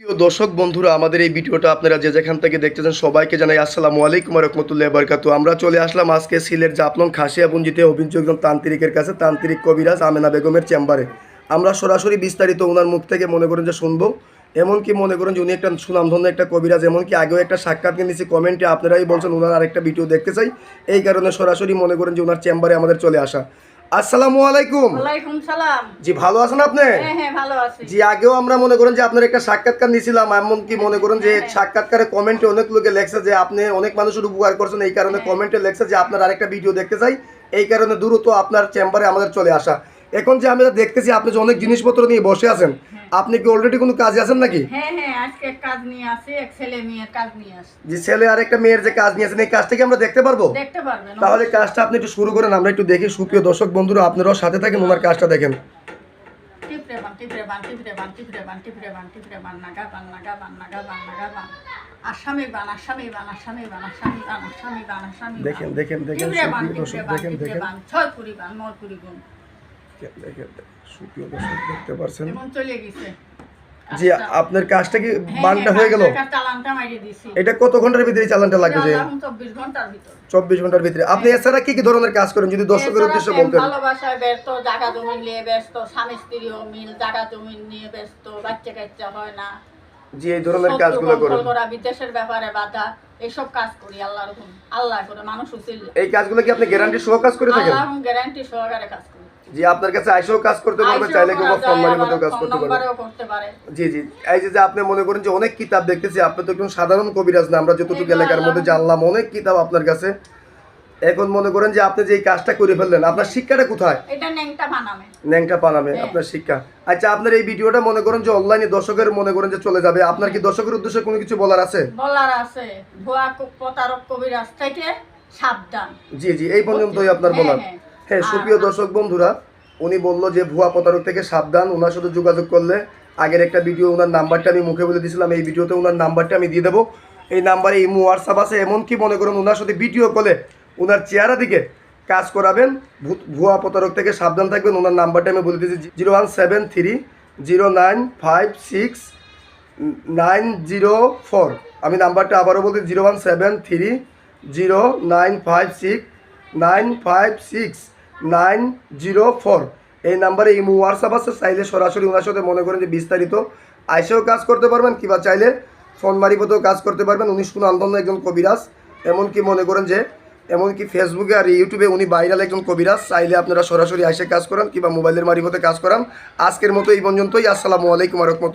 প্রিয় দর্শক বন্ধুরা, আমাদের এই ভিডিওটা আপনারা যে যেখান থেকে দেখতেছেন সবাইকে জানাই আসসালামু আলাইকুম ওয়া রাহমাতুল্লাহি ওয়া বারাকাতুহু। আমরা চলে আসলাম আজকে সিলেট জাফলং খাসিয়াপুঞ্জিতে অভিযোগ তান্ত্রিকের কাছে, তান্ত্রিক কবিরাজ আমেনা বেগমের চেম্বারে। আমরা সরাসরি বিস্তারিত ওনার মুখ থেকে মনে করেন যে শুনবো। এমনকি মনে করেন যে উনি একটা সুনামধন্য একটা কবিরাজ, এমনকি আগেও একটা সাক্ষাৎ নিয়েছি, কমেন্টে আপনারাই বলছেন ওনার আরেকটা ভিডিও দেখতে চাই। এই কারণে সরাসরি মনে করেন যে ওনার চেম্বারে আমাদের চলে আসা। আসসালামু আলাইকুম। ওয়ালাইকুম সালাম। জি, ভালো আছেন আপনি? হ্যাঁ ভালো আছি। জি, আগেও আমরা মনে করেন যে আপনার একটা সাক্ষাৎকার নিয়েছিলাম, এমনকি মনে করেন যে সাক্ষাৎকারে কমেন্টে অনেক লোকে লেখছে যে আপনি অনেক মানুষের উপকার করছেন, এই কারণে কমেন্টে লেখছে যে আপনার আরেকটা ভিডিও দেখতে চাই, এই কারণে দ্রুত আপনার চেম্বারে আমাদের চলে আসা। এখন যে আমরা দেখতেছি আপনি যে অনেক জিনিসপত্র নিয়ে বসে আছেন, আপনি কি অলরেডি কোনো কাজে আছেন নাকি? হ্যাঁ আজকে কাজ নিয়ে আসি, এক ছেলে মেয়ের কাজ নিয়ে আসি। জি, ছেলে আর একটা মেয়ের যে কাজ নিয়েছেন, এই কাজটা কি আমরা দেখতে পারবো? দেখতে পারবেন। তাহলে কাজটা আপনি একটু শুরু করেন, আমরা একটু দেখি। সুপ্রিয় দর্শক বন্ধুরা, আপনারাও সাথে থাকেন, ওনার কাজটা দেখেন। টিপরে বান টিপরে বান টিপরে বান টিপরে বান টিপরে বান টিপরে বান নাগা বান নাগা বান নাগা বান নাগা বান আসামি বান আসামি বান আসামি বান আসামি বান আসামি বান আসামি। দেখেন দেখেন দেখেন সুপ্রিয় দর্শক, দেখেন দেখেন ছয় পুরি বান নয় পুরি গুণ দেখেন সুপ্রিয় দর্শক, দেখতে পাচ্ছেন। এখন চলে গেছে। জি, আপনার কাজটা কি বানটা হয়ে গেল? চালানটা মাইরে দিছি। এটা কত ঘন্টার ভিতরে চালানটা লাগবে? যে 24 ঘন্টার ভিতর। 24 ঘন্টার ভিতরে। আপনি এছাড়া কি কি ধরনের কাজ করেন যদি দর্শকের উদ্দেশ্যে বলতেন? ভালোবাসায় ব্যস্ত, জায়গা জমি নিয়ে ব্যস্ত, স্বামী স্ত্রীও মিল, জায়গা জমি নিয়ে ব্যস্ত, বাচ্চা কাচ্চা হয় না। জি, এই ধরনের কাজগুলো করেন। বিদেশের ব্যাপারে বাধা, এইসব কাজ করি আল্লাহর হুকুম। আল্লাহ করে মানুষ উচিত। এই কাজগুলো কি আপনি গ্যারান্টি সহ কাজ করে থাকেন? আল্লাহ গ্যারান্টি সহকারে কাজ করি। জি, আপনার কাছে আইসেও কাজ করতে পারবে, চাইলে কেউ ফোন মারি মতো কাজ করতে পারে। জি জি, এই যে আপনি মনে করেন যে অনেক কিতাব দেখতেছি, আপনি তো একজন সাধারণ কবিরাজ না, আমরা যতটুকু এলাকার মধ্যে জানলাম অনেক কিতাব আপনার কাছে। এখন মনে করেন যে আপনি যে এই কাজটা করে ফেললেন, আপনার শিক্ষাটা কোথায়? এটা ন্যাংটা বানামে। ন্যাংটা পানামে আপনার শিক্ষা। আচ্ছা, আপনার এই ভিডিওটা মনে করেন যে অনলাইনে দর্শকের মনে করেন যে চলে যাবে, আপনার কি দর্শকের উদ্দেশ্যে কোনো কিছু বলার আছে? বলার আছে, ভুয়া প্রতারক কবিরাজ থেকে সাবধান। জি জি, এই পর্যন্তই আপনার বলার। হ্যাঁ, সুপ্রিয় দর্শক বন্ধুরা, উনি বললো যে ভুয়া প্রতারক থেকে সাবধান, ওনার সাথে যোগাযোগ করলে, আগের একটা ভিডিও ওনার নাম্বারটা আমি মুখে বলে দিয়েছিলাম, এই ভিডিওতে ওনার নাম্বারটা আমি দিয়ে দেবো। এই নাম্বারে ইমো হোয়াটসঅ্যাপ আছে, এমনকি মনে করুন ওনার সাথে ভিডিও কলে ওনার চেহারা দিকে কাজ করাবেন। ভুয়া প্রতারক থেকে সাবধান থাকবেন। ওনার নাম্বারটা আমি বলে দিয়েছি 01730956904। আমি নাম্বারটা আবারও বলছি 01730956956 এই নাম্বারে ইমো হোয়াটসঅ্যাপ আছে, চাইলে সরাসরি ওনার সাথে মনে করেন যে বিস্তারিত আইসেও কাজ করতে পারবেন, কিংবা চাইলে ফোন মারিপতেও কাজ করতে পারবেন। উনি সুনামধন্য একজন কবিরাজ, এমনকি মনে করেন যে এমনকি ফেসবুকে আর ইউটিউবে উনি ভাইরাল একজন কবিরাজ। চাইলে আপনারা সরাসরি আইসে কাজ করান কিংবা মোবাইলের মারিফতে কাজ করান। আজকের মতো এই পর্যন্তই। আসসালামু আলাইকুম ওয়া রাহমাতুল্লাহ।